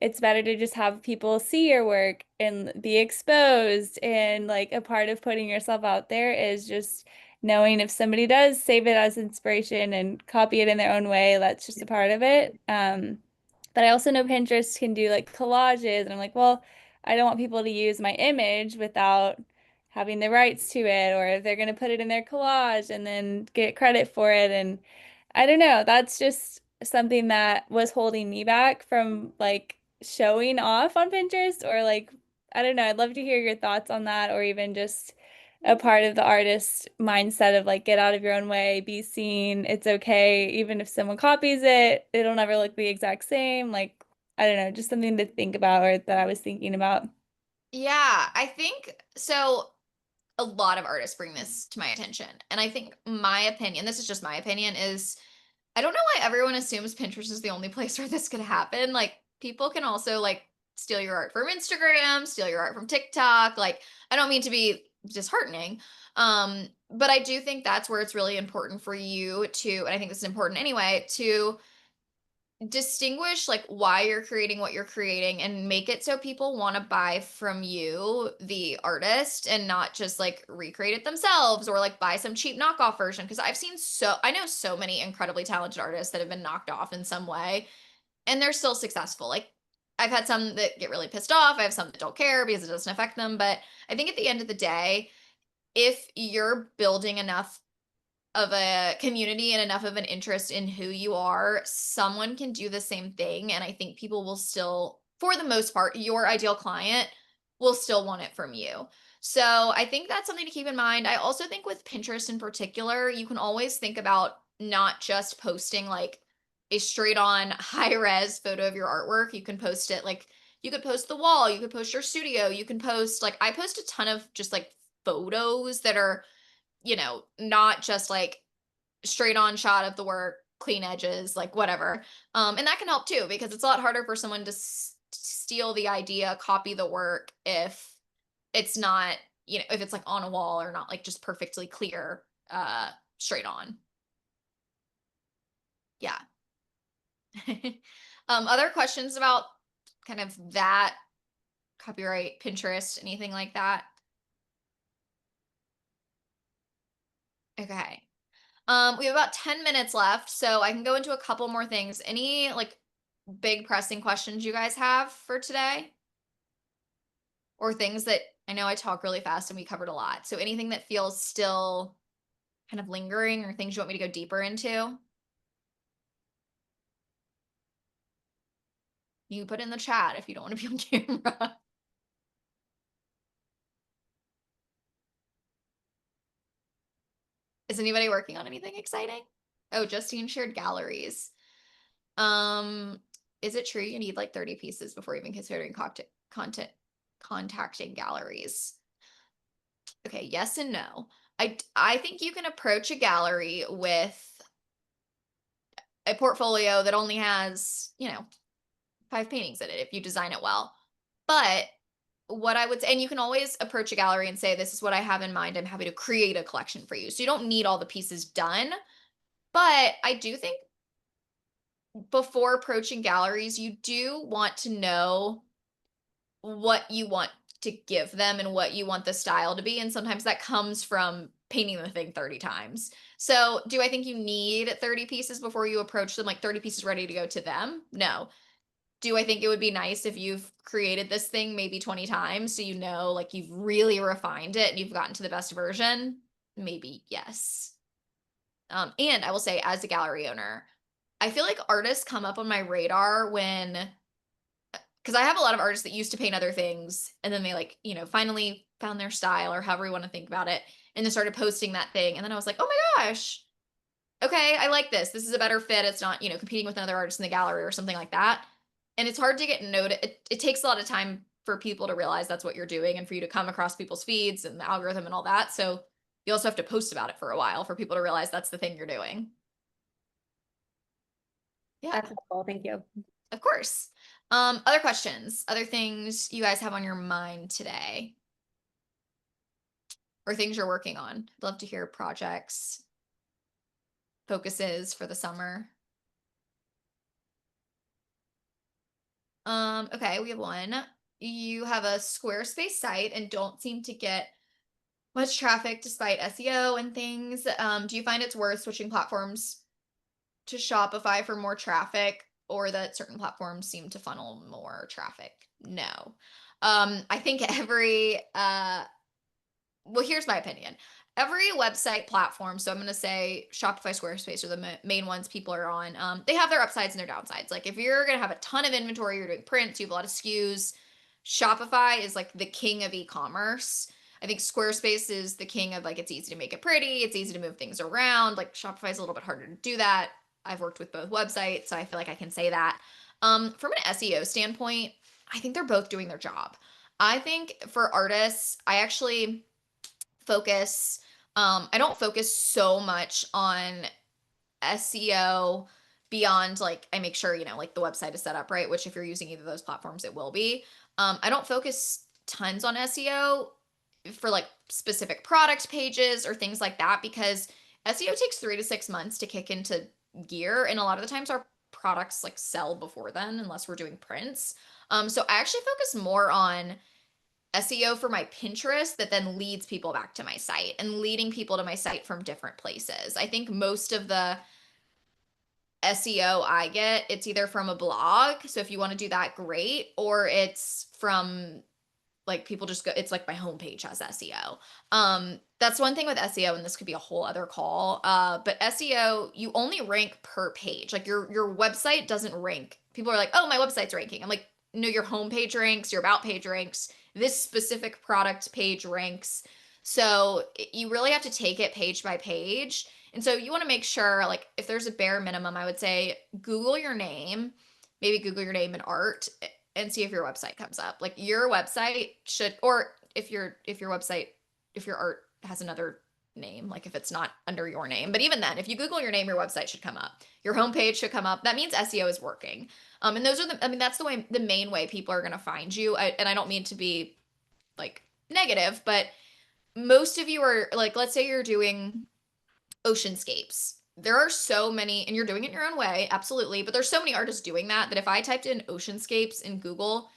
it's better to just have people see your work and be exposed. And like a part of putting yourself out there is just knowing if somebody does save it as inspiration and copy it in their own way, that's just a part of it. But I also know Pinterest can do like collages, and I'm like, well, I don't want people to use my image without having the rights to it, or if they're going to put it in their collage and then get credit for it. And I don't know, that's just something that was holding me back from like showing off on Pinterest, or like, I don't know, I'd love to hear your thoughts on that, or even just a part of the artist mindset of like get out of your own way, be seen. It's okay, even if someone copies it, it'll never look the exact same. Like, I don't know, just something to think about or that I was thinking about. Yeah, I think so. A lot of artists bring this to my attention. And I think my opinion, this is just my opinion, is I don't know why everyone assumes Pinterest is the only place where this could happen. Like people can also like steal your art from Instagram, steal your art from TikTok. Like I don't mean to be disheartening. But I do think that's where it's really important for you to, and I think this is important anyway, to distinguish like why you're creating what you're creating and make it so people want to buy from you, the artist, and not just like recreate it themselves or like buy some cheap knockoff version. Because I know so many incredibly talented artists that have been knocked off in some way and they're still successful. Like I've had some that get really pissed off. I have some that don't care because it doesn't affect them. But I think at the end of the day, if you're building enough of a community and enough of an interest in who you are, someone can do the same thing. And I think people will still, for the most part, your ideal client will still want it from you. So I think that's something to keep in mind. I also think with Pinterest in particular, you can always think about not just posting like a straight on high res photo of your artwork. You can post it like you could post the wall, you could post your studio, you can post like I post a ton of just like photos that are not just like straight on shot of the work, clean edges, like whatever. And that can help too, because it's a lot harder for someone to steal the idea, copy the work if it's not, if it's like on a wall or not like just perfectly clear, straight on. Yeah. Other questions about kind of that copyright, Pinterest, anything like that? Okay. We have about 10 minutes left, so I can go into a couple more things. Any like big pressing questions you guys have for today? Or things that I know I talk really fast and we covered a lot. So anything that feels still kind of lingering or things you want me to go deeper into? You can put in the chat if you don't want to be on camera. Is anybody working on anything exciting? Oh, Justine shared galleries. Is it true you need like 30 pieces before even considering contacting galleries? Okay, yes and no. I think you can approach a gallery with a portfolio that only has, 5 paintings in it if you design it well. But what I would say, and you can always approach a gallery and say, this is what I have in mind. I'm happy to create a collection for you. So you don't need all the pieces done. But I do think before approaching galleries, you do want to know what you want to give them and what you want the style to be. And sometimes that comes from painting the thing 30 times. So do I think you need 30 pieces before you approach them, like 30 pieces ready to go to them? No. Do I think it would be nice if you've created this thing maybe 20 times so like you've really refined it and you've gotten to the best version? Maybe yes. And I will say, as a gallery owner, I feel like artists come up on my radar because I have a lot of artists that used to paint other things and then they like, finally found their style or however you want to think about it. And then started posting that thing. And then I was like, oh my gosh, okay, I like this. This is a better fit. It's not, competing with another artist in the gallery or something like that. And it's hard to get noticed. It takes a lot of time for people to realize that's what you're doing and for you to come across people's feeds and the algorithm and all that. So you also have to post about it for a while for people to realize that's the thing you're doing. Yeah. That's cool. Thank you. Of course. Other questions, other things you guys have on your mind today or things you're working on? I'd love to hear projects, focuses for the summer. Okay, we have one. You have a Squarespace site and don't seem to get much traffic despite SEO and things. Do you find it's worth switching platforms to Shopify for more traffic, or that certain platforms seem to funnel more traffic? No. I think well, here's my opinion. Every website platform, so I'm going to say Shopify, Squarespace are the main ones people are on. They have their upsides and their downsides. Like if you're going to have a ton of inventory, you're doing prints, you have a lot of SKUs, Shopify is like the king of e-commerce. I think Squarespace is the king of like, it's easy to make it pretty, it's easy to move things around. Like Shopify is a little bit harder to do that. I've worked with both websites, so I feel like I can say that. From an SEO standpoint, I think they're both doing their job. I think for artists, I actually focus, I don't focus so much on SEO beyond like, I make sure, like the website is set up right, which if you're using either of those platforms, it will be. I don't focus tons on SEO for like specific product pages or things like that because SEO takes 3 to 6 months to kick into gear. And a lot of the times our products like sell before then, unless we're doing prints. So I actually focus more on SEO for my Pinterest that then leads people back to my site and leading people to my site from different places. I think most of the SEO I get, it's either from a blog. So if you want to do that, great. Or it's from like people just go, it's like my homepage has SEO. That's one thing with SEO, and this could be a whole other call. But SEO, you only rank per page. Like your website doesn't rank. People are like, oh, my website's ranking. I'm like, no, your homepage ranks, your about page ranks, this specific product page ranks. So you really have to take it page by page. And so you want to make sure, like, if there's a bare minimum, I would say Google your name, maybe Google your name in art and see if your website comes up. Like your website should, or if your art has another name, like if it's not under your name, but even then, if you Google your name, your website should come up. Your homepage should come up. That means SEO is working. And those are that's the main way people are going to find you. And I don't mean to be like negative, but most of you are like, let's say you're doing oceanscapes. There are so many, and you're doing it in your own way, absolutely. But there's so many artists doing that if I typed in oceanscapes in Google,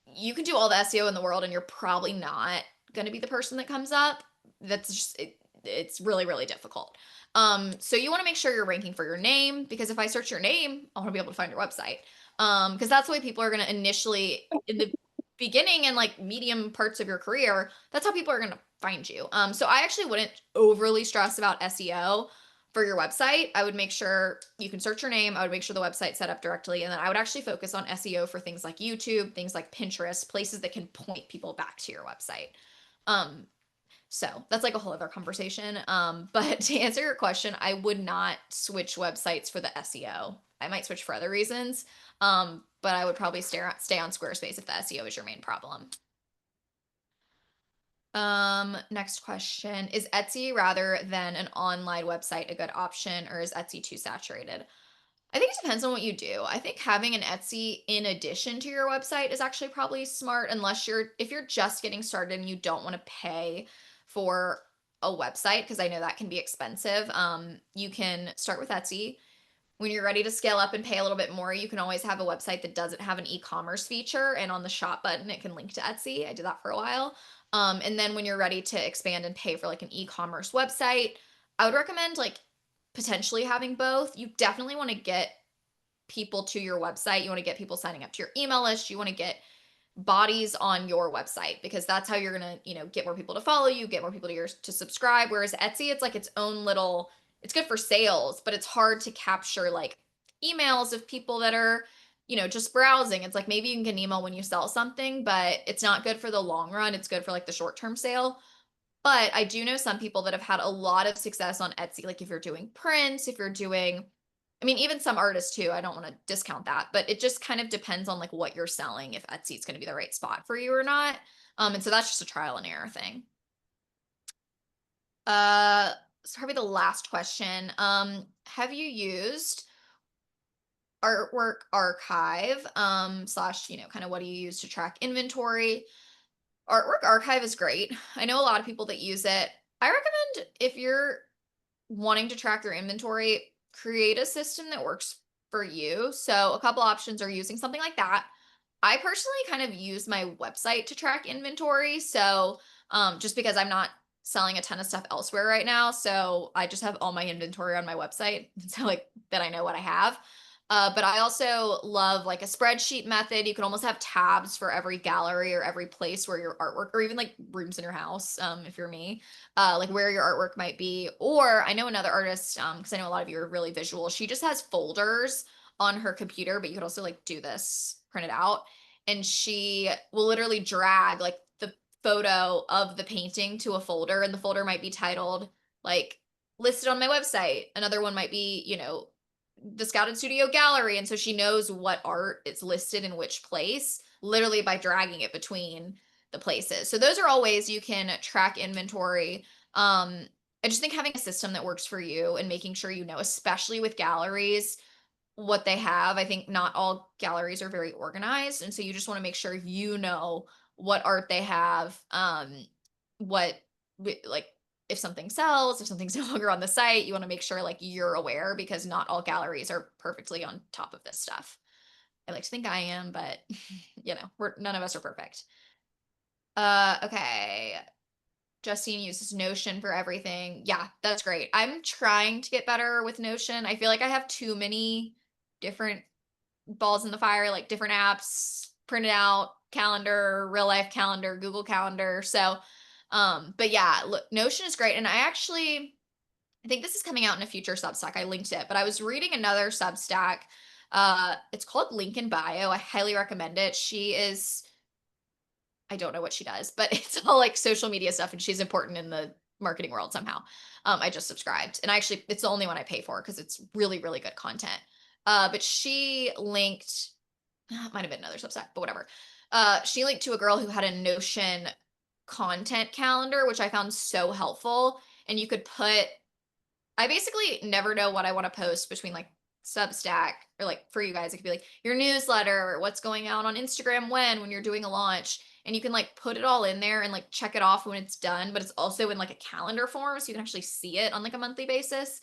you can do all the SEO in the world and you're probably not going to be the person that comes up. That's just, it's really, really difficult. So you want to make sure you're ranking for your name, because if I search your name, I want to be able to find your website. Because that's the way people are going to initially, in the beginning and like medium parts of your career, that's how people are going to find you. So I actually wouldn't overly stress about SEO for your website. I would make sure you can search your name. I would make sure the website's set up directly. And then I would actually focus on SEO for things like YouTube, things like Pinterest, places that can point people back to your website. So that's like a whole other conversation. But to answer your question, I would not switch websites for the SEO. I might switch for other reasons. But I would probably stay on Squarespace if the SEO is your main problem. Next question. Is Etsy rather than an online website a good option, or is Etsy too saturated? I think it depends on what you do. I think having an Etsy in addition to your website is actually probably smart, unless if you're just getting started and you don't want to pay for a website, because I know that can be expensive. You can start with Etsy. When you're ready to scale up and pay a little bit more, you can always have a website that doesn't have an e-commerce feature, and on the shop button, it can link to Etsy. I did that for a while. And then when you're ready to expand and pay for like an e-commerce website, I would recommend like potentially having both. You definitely want to get people to your website. You want to get people signing up to your email list. You want to get bodies on your website, because that's how you're going to, get more people to follow you, get more people to subscribe. Whereas Etsy, it's like its own little, it's good for sales, but it's hard to capture like emails of people that are, you know, just browsing. It's like maybe you can get an email when you sell something, but it's not good for the long run. It's good for like the short-term sale. But I do know some people that have had a lot of success on Etsy. Like if you're doing prints, if you're doing, I mean, even some artists too. I don't want to discount that, but it just kind of depends on like what you're selling, if Etsy is going to be the right spot for you or not. And so that's just a trial and error thing. So probably the last question. Have you used Artwork Archive, slash, you know, kind of what do you use to track inventory? Artwork Archive is great. I know a lot of people that use it. I recommend if you're wanting to track your inventory, create a system that works for you. So a couple options are using something like that. I personally kind of use my website to track inventory. So just because I'm not selling a ton of stuff elsewhere right now, so I just have all my inventory on my website. So like that I know what I have. But I also love like a spreadsheet method. You can almost have tabs for every gallery or every place where your artwork, or even like rooms in your house, if you're me, like where your artwork might be. Or I know another artist, because I know a lot of you are really visual. She just has folders on her computer, but you could also like do this, print it out, and she will literally drag like the photo of the painting to a folder, and the folder might be titled like listed on my website. Another one might be, you know, the Scouted Studio Gallery. And so she knows what art is listed in which place, literally by dragging it between the places. So those are all ways you can track inventory. I just think having a system that works for you and making sure you know, especially with galleries, what they have. I think not all galleries are very organized. And so you just want to make sure you know what art they have, what like if something sells, if something's no longer on the site, you want to make sure like you're aware, because not all galleries are perfectly on top of this stuff. I like to think I am, but you know, none of us are perfect. Okay. Justine uses Notion for everything. Yeah, that's great. I'm trying to get better with Notion. I feel like I have too many different balls in the fire, like different apps, printed out, calendar, real life calendar, Google Calendar. So, but yeah, look, Notion is great. And I think this is coming out in a future Substack. I linked it, but I was reading another Substack. It's called Link in Bio. I highly recommend it. I don't know what she does, but it's all like social media stuff, and she's important in the marketing world somehow. I just subscribed, and actually it's the only one I pay for because it's really, really good content. But she linked, it might have been another Substack, but whatever. She linked to a girl who had a Notion content calendar, which I found so helpful. And you could put, I basically never know what I want to post between like Substack, or like for you guys, it could be like your newsletter, or what's going out on Instagram when you're doing a launch. And you can like put it all in there and like check it off when it's done, but it's also in like a calendar form, so you can actually see it on like a monthly basis.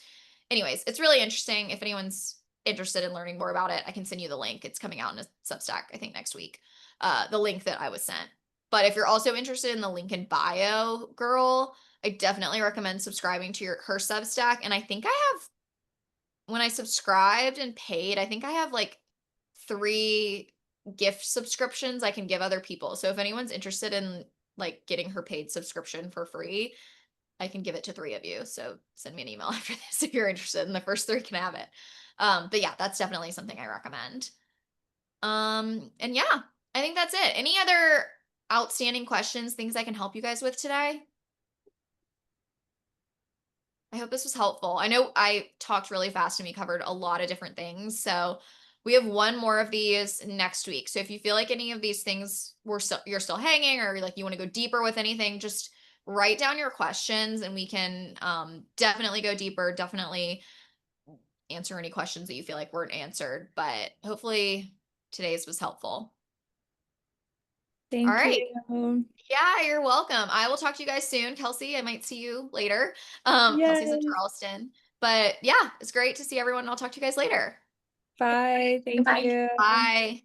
Anyways, it's really interesting. If anyone's interested in learning more about it, I can send you the link. It's coming out in a Substack, I think next week. The link that I was sent. But if you're also interested in the link in bio girl, I definitely recommend subscribing to her Substack. And I think I have, when I subscribed and paid, I think I have like 3 gift subscriptions I can give other people. So if anyone's interested in like getting her paid subscription for free, I can give it to 3 of you. So send me an email after this if you're interested, and the first 3 can have it. But yeah, that's definitely something I recommend. And yeah, I think that's it. Any other outstanding questions, things I can help you guys with today? I hope this was helpful. I know I talked really fast and we covered a lot of different things. So we have one more of these next week. So if you feel like any of these things you're still hanging, or like you want to go deeper with anything, just write down your questions and we can definitely go deeper, definitely answer any questions that you feel like weren't answered. But hopefully today's was helpful. Thank All right. you. Yeah, you're welcome. I will talk to you guys soon. Kelsey, I might see you later. Kelsey's in Yes. Charleston. But yeah, it's great to see everyone. I'll talk to you guys later. Bye. Thank Bye. you. Bye.